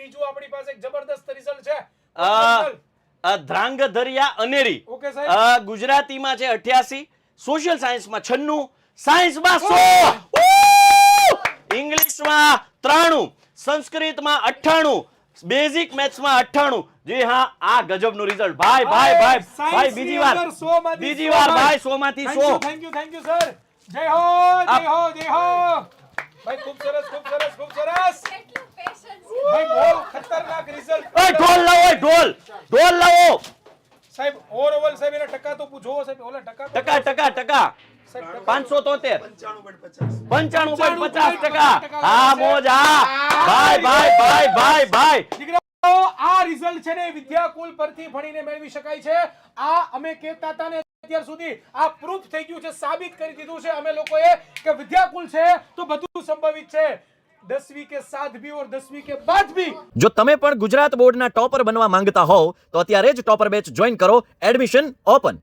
બીજું આપણી પાસે એક જબરદસ્ત રિઝલ્ટ છે. ધ્રાંગધરિયા અનેરી. ઓકે સાહેબ. ગુજરાતીમાં છે 88, સોશિયલ સાયન્સમાં 96, સાયન્સમાં 100, ઇંગ્લિશમાં 93, સંસ્કૃતમાં 98, બેઝિક મેથ્સમાં 98. જી હા, આ ગજબનું રિઝલ્ટ ભાઈ ભાઈ ભાઈ ભાઈ બીજી વાર ભાઈ 100 માંથી 100. Thank you sir. જય હો જય હો જય હો. ભાઈ ખૂબ સરસ ખૂબ સરસ ખૂબ સરસ. કેટલું પેશન્સ. ભાઈ બહુ ખતરનાક રિઝલ્ટ. ઓય ઢોલ લાવો, ઢોલ લાવો સાહેબ. ઓવરઓલ સાહેબ એના ટકા તો પૂછો સાહેબ. ઓલા ટકા સાહેબ, 573, 95.50%. હા મોજ. હા ભાઈ દીકરાઓ, આ રિઝલ્ટ છે ને વિદ્યાકુલ પરથી ભણીને મેળવી શકાય છે. આ અમે કહેતા હતા ને અત્યાર સુધી આ પ્રૂફ થઈ ગયું છે, સાબિત કરી દીધું છે અમે લોકોએ કે વિદ્યાકુલ છે તો બધું સંભવિત છે. 10वीं के साथ भी और 10वीं के बाद भी. જો તમે પણ ગુજરાત બોર્ડના ટોપર બનવા માંગતા હોવ તો અત્યારે જ ટોપર બેચ જોઈન કરો. Admission open.